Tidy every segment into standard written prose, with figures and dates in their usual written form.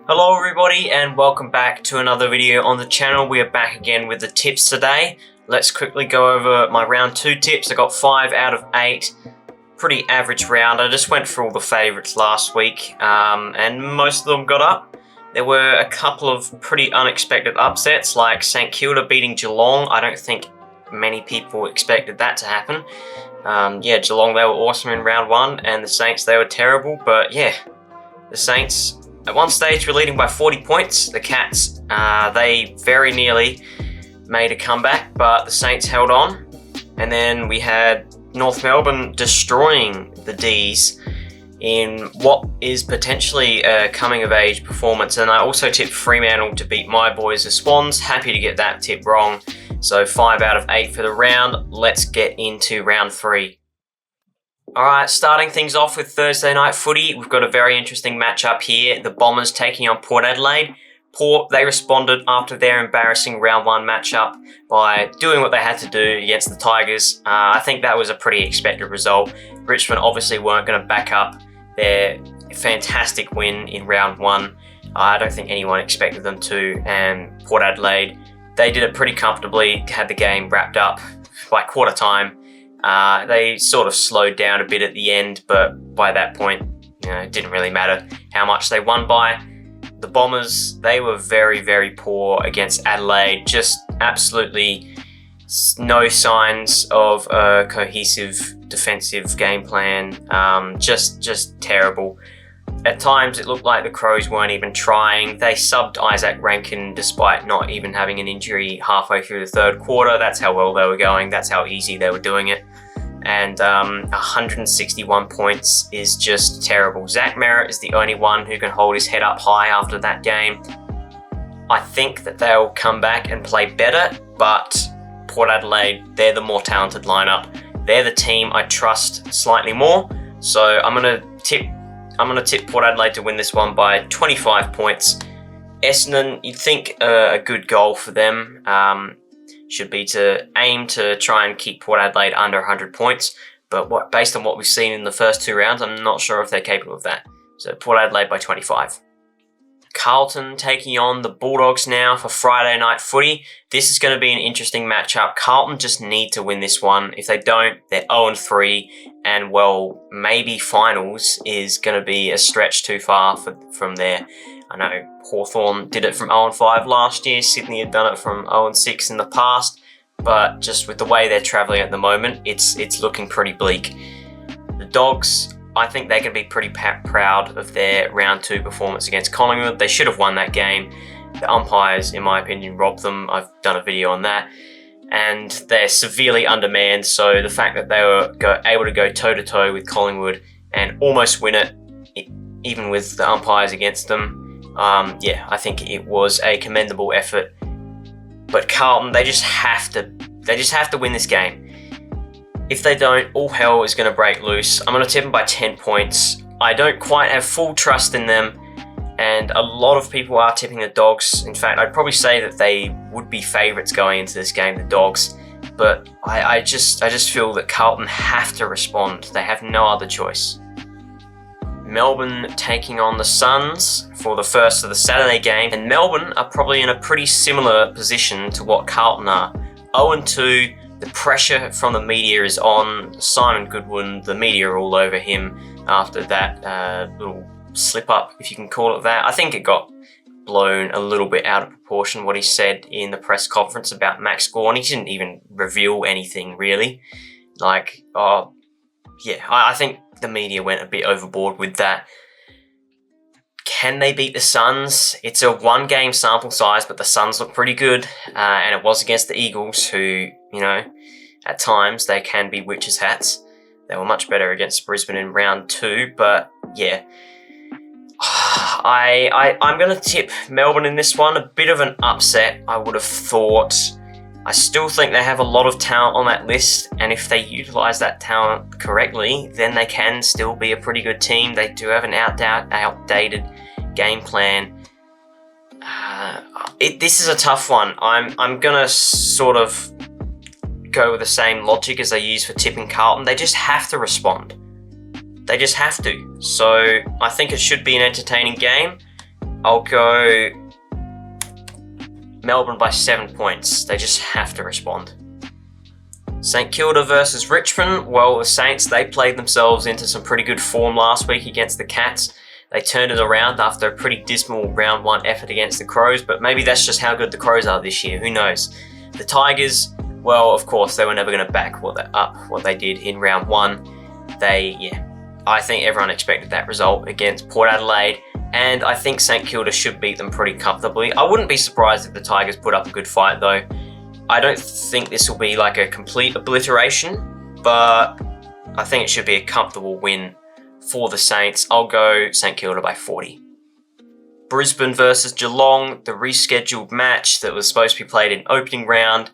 Hello everybody and welcome back to another video on the channel. We are back again with the tips today. Let's quickly go over my round 2 tips. I got 5 out of 8. Pretty average round. I just went through all the favourites last week and most of them got up. There were a couple of pretty unexpected upsets like St Kilda beating Geelong. I don't think many people expected that to happen. Geelong, they were awesome in round 1 and the Saints, they were terrible. But yeah, the Saints at one stage were leading by 40 points. The Cats, they very nearly made a comeback, but the Saints held on. And then we had North Melbourne destroying the D's in what is potentially a coming-of-age performance. And I also tipped Fremantle to beat my boys, the Swans. Happy to get that tip wrong. So 5 out of 8 for the round. Let's get into round 3. Alright, starting things off with Thursday night footy, we've got a very interesting matchup here. The Bombers taking on Port Adelaide. Port, they responded after their embarrassing round 1 matchup by doing what they had to do against the Tigers. I think that was a pretty expected result. Richmond obviously weren't going to back up their fantastic win in round 1. I don't think anyone expected them to, and Port Adelaide, they did it pretty comfortably, had the game wrapped up by quarter time. They sort of slowed down a bit at the end, but by that point, it didn't really matter how much they won by. The Bombers, they were very, very poor against Adelaide. Just absolutely no signs of a cohesive defensive game plan. Just terrible. At times, it looked like the Crows weren't even trying. They subbed Isaac Rankin despite not even having an injury halfway through the third quarter. That's how well they were going. That's how easy they were doing it. And 161 points is just terrible. Zach Merritt is the only one who can hold his head up high after that game. I think that they'll come back and play better, but Port Adelaide, they're the more talented lineup. They're the team I trust slightly more. So I'm gonna tip Port Adelaide to win this one by 25 points. Essendon, you'd think a good goal for them should be to aim to try and keep Port Adelaide under 100 points. But based on what we've seen in the first 2 rounds, I'm not sure if they're capable of that. So Port Adelaide by 25. Carlton taking on the Bulldogs now for Friday night footy. This is going to be an interesting matchup. Carlton just need to win this one. If they don't, they're 0-3, and well, maybe finals is going to be a stretch too far from there. I know Hawthorn did it from 0-5 last year. Sydney had done it from 0-6 in the past, but just with the way they're travelling at the moment, it's looking pretty bleak. The Dogs, I think they can be pretty proud of their round 2 performance against Collingwood. They should have won that game. The umpires, in my opinion, robbed them. I've done a video on that. And they're severely undermanned, so the fact that they were able to go toe-to-toe with Collingwood and almost win it, even with the umpires against them, I think it was a commendable effort. But Carlton, they just have to win this game. If they don't, all hell is going to break loose. I'm going to tip them by 10 points. I don't quite have full trust in them, and a lot of people are tipping the Dogs. In fact, I'd probably say that they would be favourites going into this game, the Dogs. But I just feel that Carlton have to respond. They have no other choice. Melbourne taking on the Suns for the first of the Saturday game, and Melbourne are probably in a pretty similar position to what Carlton are. 0-2. The pressure from the media is on. Simon Goodwin, the media are all over him after that little slip-up, if you can call it that. I think it got blown a little bit out of proportion, what he said in the press conference about Max Gawn. He didn't even reveal anything, really. I think the media went a bit overboard with that. Can they beat the Suns? It's a 1-game sample size, but the Suns look pretty good. And it was against the Eagles, who, at times they can be witches' hats. They were much better against Brisbane in round 2, but yeah. I'm going to tip Melbourne in this one. A bit of an upset, I would have thought. I still think they have a lot of talent on that list, and if they utilise that talent correctly, then they can still be a pretty good team. They do have an outdated game plan. This is a tough one. I'm gonna sort of go with the same logic as they use for tipping Carlton. They just have to respond. They just have to. So I think it should be an entertaining game. I'll go Melbourne by 7 points. They just have to respond. St Kilda versus Richmond. Well, the Saints, they played themselves into some pretty good form last week against the Cats. They turned it around after a pretty dismal round 1 effort against the Crows, but maybe that's just how good the Crows are this year. Who knows? The Tigers, well, of course, they were never going to back what they did in round 1. I think everyone expected that result against Port Adelaide, and I think St Kilda should beat them pretty comfortably. I wouldn't be surprised if the Tigers put up a good fight, though. I don't think this will be like a complete obliteration, but I think it should be a comfortable win for the Saints. I'll go St Kilda by 40. Brisbane versus Geelong, the rescheduled match that was supposed to be played in opening round.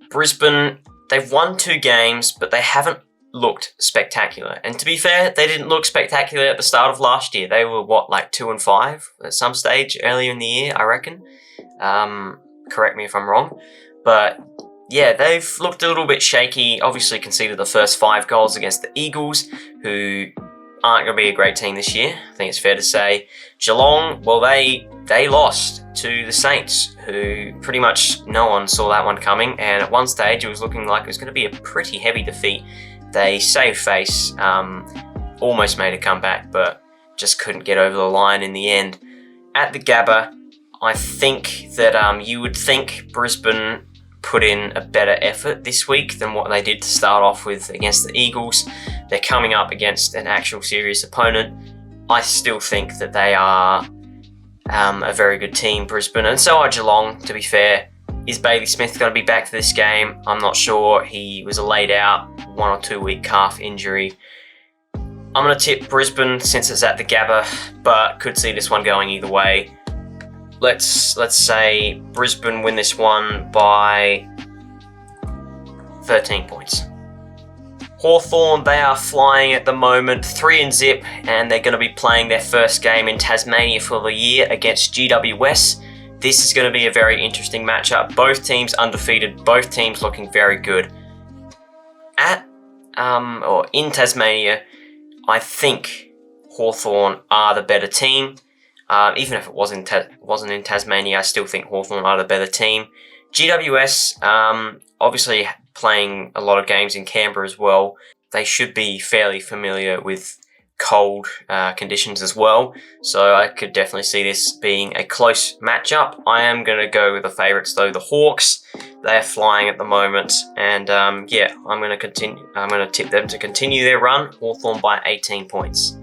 Brisbane, they've won 2 games, but they haven't looked spectacular. And to be fair, they didn't look spectacular at the start of last year. They were, 2-5 at some stage earlier in the year, I reckon. Correct me if I'm wrong. But yeah, they've looked a little bit shaky. Obviously conceded the first 5 goals against the Eagles, who aren't going to be a great team this year. I think it's fair to say. Geelong, well, they lost to the Saints, who pretty much no one saw that one coming. And at one stage, it was looking like it was going to be a pretty heavy defeat. They saved face, almost made a comeback, but just couldn't get over the line in the end. At the Gabba, I think that you would think Brisbane put in a better effort this week than what they did to start off with against the Eagles. They're coming up against an actual serious opponent. I still think that they are a very good team, Brisbane, and so are Geelong, to be fair. Is Bailey Smith going to be back for this game? I'm not sure. He was a laid out 1 or 2 week calf injury. I'm going to tip Brisbane since it's at the Gabba, but could see this one going either way. Let's say Brisbane win this one by 13 points. Hawthorn, they are flying at the moment, 3-0, and they're going to be playing their first game in Tasmania for the year against GWS. This is going to be a very interesting matchup. Both teams undefeated, both teams looking very good. In Tasmania, I think Hawthorn are the better team. Even if it wasn't in Tasmania, I still think Hawthorn are the better team. GWS, obviously playing a lot of games in Canberra as well. They should be fairly familiar with cold conditions as well. So I could definitely see this being a close matchup. I am going to go with the favourites though, the Hawks. They are flying at the moment, and I'm going to tip them to continue their run. Hawthorn by 18 points.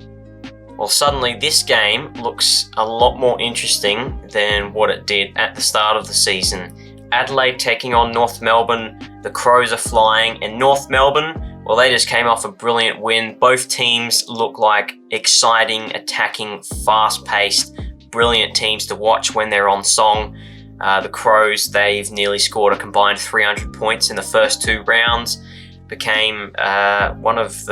Well, suddenly this game looks a lot more interesting than what it did at the start of the season. Adelaide taking on North Melbourne. The Crows are flying, and North Melbourne, well, they just came off a brilliant win. Both teams look like exciting, attacking, fast-paced, brilliant teams to watch when they're on song. The Crows, they've nearly scored a combined 300 points in the first 2 rounds. Became one of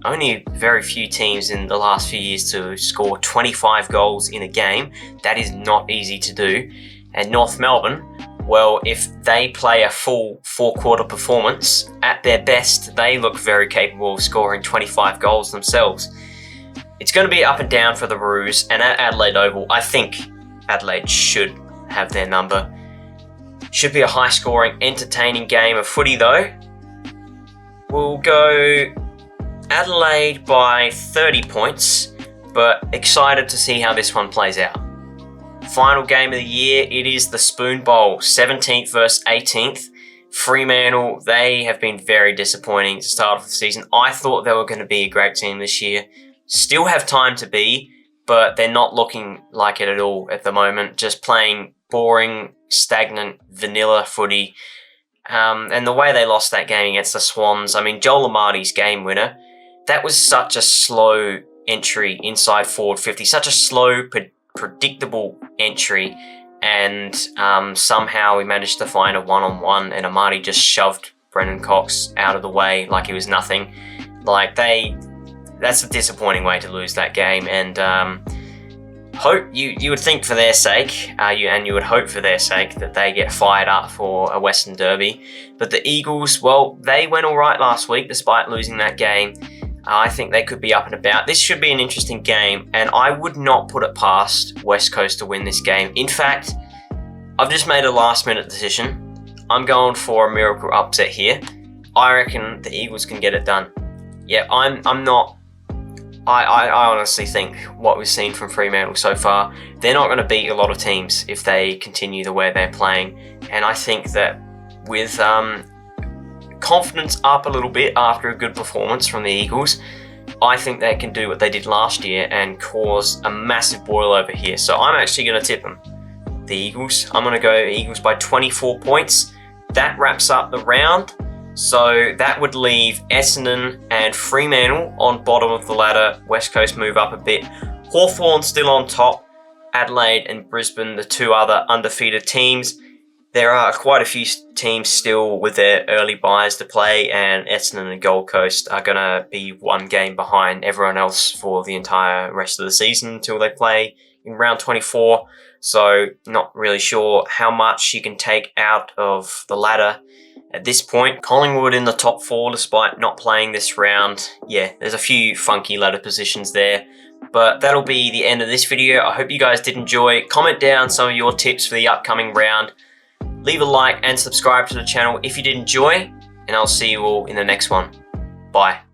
only very few teams in the last few years to score 25 goals in a game. That is not easy to do. And North Melbourne, well, if they play a full 4-quarter performance, at their best, they look very capable of scoring 25 goals themselves. It's going to be up and down for the Roos, and at Adelaide Oval, I think Adelaide should have their number. Should be a high-scoring, entertaining game of footy, though. We'll go Adelaide by 30 points, but excited to see how this one plays out. Final game of the year, it is the Spoon Bowl, 17th versus 18th. Fremantle, they have been very disappointing to start off the season. I thought they were going to be a great team this year. Still have time to be, but they're not looking like it at all at the moment. Just playing boring, stagnant, vanilla footy. And the way they lost that game against the Swans, I mean, Joel Amartey's game winner, that was such a slow entry inside forward 50, such a slow, predictable entry, and somehow we managed to find a one-on-one, and Amartey just shoved Brendan Cox out of the way like he was nothing. That's a disappointing way to lose that game, and hope you would think for their sake, you would hope for their sake that they get fired up for a Western Derby. But the Eagles, well, they went all right last week despite losing that game. I think they could be up and about. This should be an interesting game, and I would not put it past West Coast to win this game. In fact, I've just made a last-minute decision. I'm going for a miracle upset here. I reckon the Eagles can get it done. Yeah, I'm not... I honestly think what we've seen from Fremantle so far, they're not going to beat a lot of teams if they continue the way they're playing. And I think that with confidence up a little bit after a good performance from the Eagles, I think they can do what they did last year and cause a massive boil over here. So I'm actually going to tip them. The Eagles. I'm going to go Eagles by 24 points. That wraps up the round. So that would leave Essendon and Fremantle on bottom of the ladder. West Coast move up a bit. Hawthorn still on top. Adelaide and Brisbane, the two other undefeated teams. There are quite a few teams still with their early buys to play, and Essendon and Gold Coast are going to be one game behind everyone else for the entire rest of the season until they play in round 24. So not really sure how much you can take out of the ladder at this point. Collingwood in the top 4 despite not playing this round. Yeah, there's a few funky ladder positions there. But that'll be the end of this video. I hope you guys did enjoy. Comment down some of your tips for the upcoming round. Leave a like and subscribe to the channel if you did enjoy. And I'll see you all in the next one. Bye.